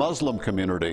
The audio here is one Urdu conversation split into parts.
Muslim community.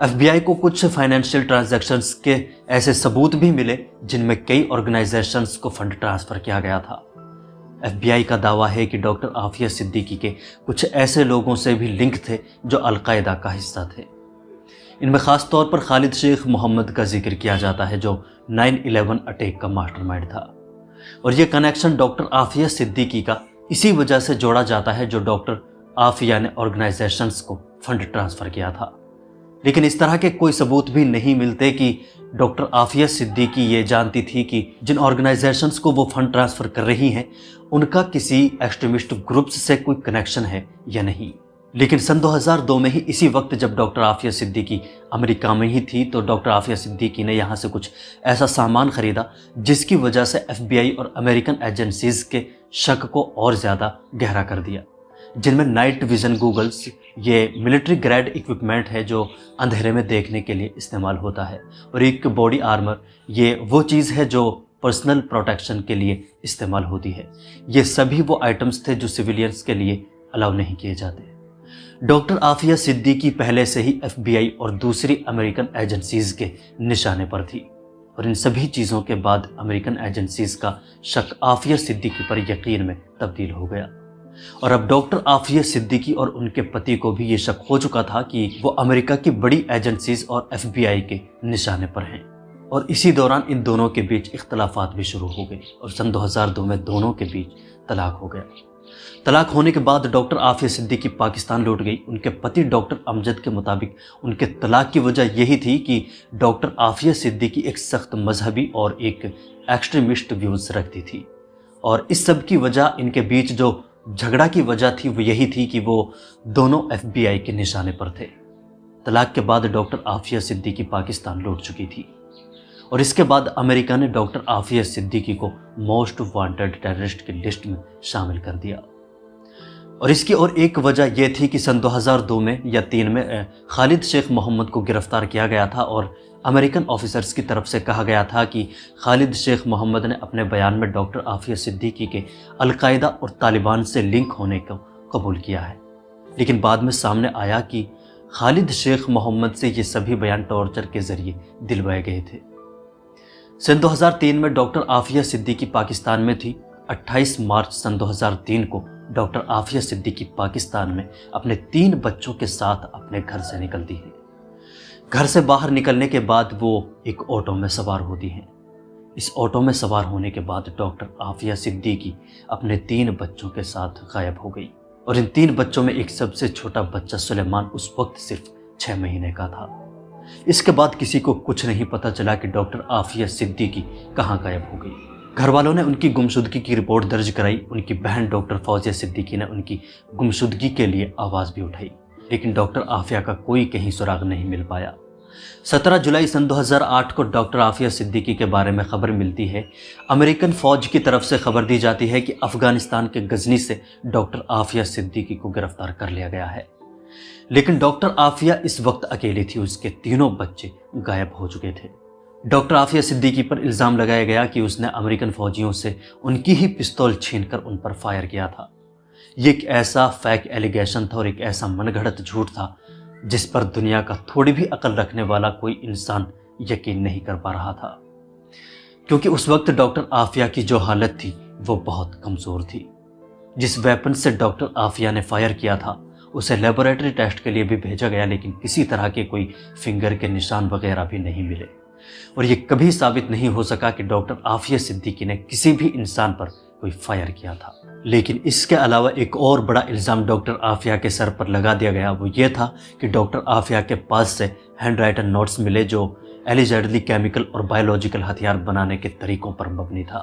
FBI کو کچھ فائنینشیل ٹرانزیکشنز کے ایسے ثبوت بھی ملے جن میں کئی آرگنائزیشنز کو فنڈ ٹرانسفر کیا گیا تھا۔ FBI کا دعویٰ ہے کہ ڈاکٹر عافیہ صدیقی کے کچھ ایسے لوگوں سے بھی لنک تھے جو القاعدہ کا حصہ تھے۔ ان میں خاص طور پر خالد شیخ محمد کا ذکر کیا جاتا ہے جو 9/11 اٹیک کا ماسٹر مائنڈ تھا، اور یہ کنیکشن ڈاکٹر عافیہ صدیقی کا اسی وجہ سے جوڑا جاتا ہے جو ڈاکٹر عافیہ نے آرگنائزیشنز کو فنڈ ٹرانسفر کیا تھا۔ لیکن اس طرح کے کوئی ثبوت بھی نہیں ملتے کہ ڈاکٹر عافیہ صدیقی یہ جانتی تھی کہ جن آرگنائزیشنز کو وہ فنڈ ٹرانسفر کر رہی ہیں ان کا کسی ایکسٹریمسٹ گروپس سے کوئی کنیکشن ہے یا نہیں۔ لیکن سن 2002 میں ہی اسی وقت جب ڈاکٹر عافیہ صدیقی امریکہ میں ہی تھی تو ڈاکٹر عافیہ صدیقی نے یہاں سے کچھ ایسا سامان خریدا جس کی وجہ سے FBI اور امریکن ایجنسیز کے شک کو اور زیادہ گہرا کر دیا، جن میں نائٹ ویژن گوگلز، یہ ملٹری گریڈ ایکوپمنٹ ہے جو اندھیرے میں دیکھنے کے لیے استعمال ہوتا ہے، اور ایک باڈی آرمر، یہ وہ چیز ہے جو پرسنل پروٹیکشن کے لیے استعمال ہوتی ہے۔ یہ سبھی وہ آئٹمز تھے جو سویلینز کے لیے الاؤ نہیں کیے جاتے۔ ڈاکٹر عافیہ صدیقی پہلے سے ہی FBI اور دوسری امریکن ایجنسیز کے نشانے پر تھی، اور ان سبھی چیزوں کے بعد امریکن ایجنسیز کا شک عافیہ صدیقی پر یقین میں تبدیل ہو گیا، اور اب ڈاکٹر عافیہ صدیقی اور ان کے پتی کو بھی یہ شک ہو چکا تھا کہ وہ امریکہ کی بڑی ایجنسیز اور FBI کے نشانے پر ہیں۔ اور اسی دوران ان دونوں کے بیچ اختلافات بھی شروع ہو گئی، اور سن 2002 میں دونوں کے بیچ طلاق ہو گیا۔ طلاق ہونے کے بعد ڈاکٹر عافیہ صدیقی پاکستان لوٹ گئی۔ ان کے پتی ڈاکٹر امجد کے مطابق ان کے طلاق کی وجہ یہی تھی کہ ڈاکٹر عافیہ صدیقی ایک سخت مذہبی اور ایک ایکسٹریمسٹ ویوز رکھتی تھی، اور اس سب کی وجہ، ان کے بیچ جو جھگڑا کی وجہ تھی وہ یہی تھی کہ وہ دونوں FBI کے نشانے پر تھے۔ طلاق کے بعد ڈاکٹر عافیہ صدیقی پاکستان لوٹ چکی تھی، اور اس کے بعد امریکہ نے ڈاکٹر عافیہ صدیقی کو موسٹ وانٹڈ ٹیررسٹ کی لسٹ میں شامل کر دیا۔ اور اس کی اور ایک وجہ یہ تھی کہ سن 2002 میں یا 2003 میں خالد شیخ محمد کو گرفتار کیا گیا تھا، اور امریکن آفیسرز کی طرف سے کہا گیا تھا کہ خالد شیخ محمد نے اپنے بیان میں ڈاکٹر عافیہ صدیقی کے القاعدہ اور طالبان سے لنک ہونے کو قبول کیا ہے۔ لیکن بعد میں سامنے آیا کہ خالد شیخ محمد سے یہ سبھی بیان ٹارچر کے ذریعے دلوائے گئے تھے۔ سن 2003 میں ڈاکٹر عافیہ صدیقی پاکستان میں تھی۔ 28 مارچ سن 2003 کو ڈاکٹر عافیہ صدیقی پاکستان میں اپنے 3 بچوں کے ساتھ اپنے گھر سے نکلتی ہیں۔ گھر سے باہر نکلنے کے بعد وہ ایک آٹو میں سوار ہوتی ہیں۔ اس آٹو میں سوار ہونے کے بعد ڈاکٹر عافیہ صدیقی اپنے 3 بچوں کے ساتھ غائب ہو گئی، اور ان 3 بچوں میں ایک سب سے چھوٹا بچہ سلیمان اس وقت صرف 6 مہینے کا تھا۔ اس کے بعد کسی کو کچھ نہیں پتہ چلا کہ ڈاکٹر عافیہ صدیقی کہاں غائب ہو گئی۔ گھر والوں نے ان کی گمشدگی کی رپورٹ درج کرائی۔ ان کی بہن ڈاکٹر فوزیہ صدیقی نے ان کی گمشدگی کے لیے آواز بھی اٹھائی، لیکن ڈاکٹر عافیہ کا کوئی کہیں سراغ نہیں مل پایا۔ 17 جولائی سن 2008 کو ڈاکٹر عافیہ صدیقی کے بارے میں خبر ملتی ہے۔ امریکن فوج کی طرف سے خبر دی جاتی ہے کہ افغانستان کے غزنی سے ڈاکٹر عافیہ صدیقی کو گرفتار کر لیا گیا ہے، لیکن ڈاکٹر عافیہ اس وقت اکیلی تھی۔ اس کے 3 بچے غائب ہو چکے تھے۔ ڈاکٹر عافیہ صدیقی پر الزام لگایا گیا کہ اس نے امریکن فوجیوں سے ان کی ہی پستول چھین کر ان پر فائر کیا تھا۔ یہ ایک ایسا فیک ایلیگیشن تھا اور ایک ایسا من گھڑت جھوٹ تھا جس پر دنیا کا تھوڑی بھی عقل رکھنے والا کوئی انسان یقین نہیں کر پا رہا تھا، کیونکہ اس وقت ڈاکٹر عافیہ کی جو حالت تھی وہ بہت کمزور تھی۔ جس ویپن سے ڈاکٹر عافیہ نے فائر کیا تھا اسے لیبوریٹری ٹیسٹ کے لیے بھی بھیجا گیا، لیکن کسی طرح کے کوئی فنگر کے نشان وغیرہ بھی نہیں ملے، اور یہ کبھی ثابت نہیں ہو سکا کہ ڈاکٹر عافیہ صدیقی نے کسی بھی انسان پر کوئی فائر کیا تھا۔ لیکن اس کے علاوہ ایک اور بڑا الزام ڈاکٹر عافیہ کے سر پر لگا دیا گیا، وہ یہ تھا کہ ڈاکٹر عافیہ کے پاس سے ہینڈ رائٹن نوٹس ملے جو ایلیجڈلی کیمیکل اور بایولوجیکل ہتھیار بنانے کے طریقوں پر مبنی تھا۔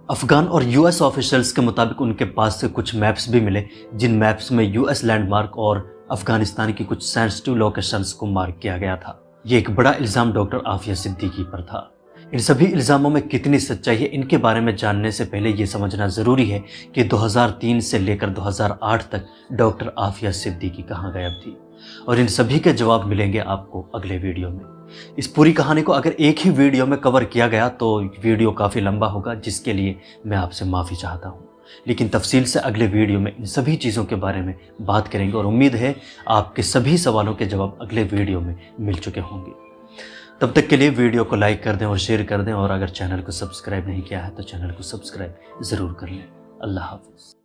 افغان اور US آفیشلز کے مطابق ان کے پاس سے کچھ میپس بھی ملے جن میپس میں US لینڈ مارک اور افغانستان کی کچھ سینسٹیو لوکیشنز کو مارک کیا گیا تھا۔ یہ ایک بڑا الزام ڈاکٹر عافیہ صدیقی پر تھا۔ ان سبھی الزاموں میں کتنی سچائی ہے ان کے بارے میں جاننے سے پہلے یہ سمجھنا ضروری ہے کہ 2003 سے لے کر 2008 تک ڈاکٹر عافیہ صدیقی کہاں غائب تھی، اور ان سبھی کے جواب ملیں گے آپ کو اگلے ویڈیو میں۔ اس پوری کہانی کو اگر ایک ہی ویڈیو میں کور کیا گیا تو ویڈیو کافی لمبا ہوگا، جس کے لیے میں آپ سے معافی چاہتا ہوں۔ لیکن تفصیل سے اگلے ویڈیو میں ان سبھی چیزوں کے بارے میں بات کریں گے، اور امید ہے آپ کے سبھی سوالوں کے جواب اگلے ویڈیو میں مل چکے ہوں گے۔ تب تک کے لیے ویڈیو کو لائک کر دیں اور شیئر کر دیں، اور اگر چینل کو سبسکرائب نہیں کیا ہے تو چینل کو سبسکرائب ضرور کر لیں۔ اللہ حافظ۔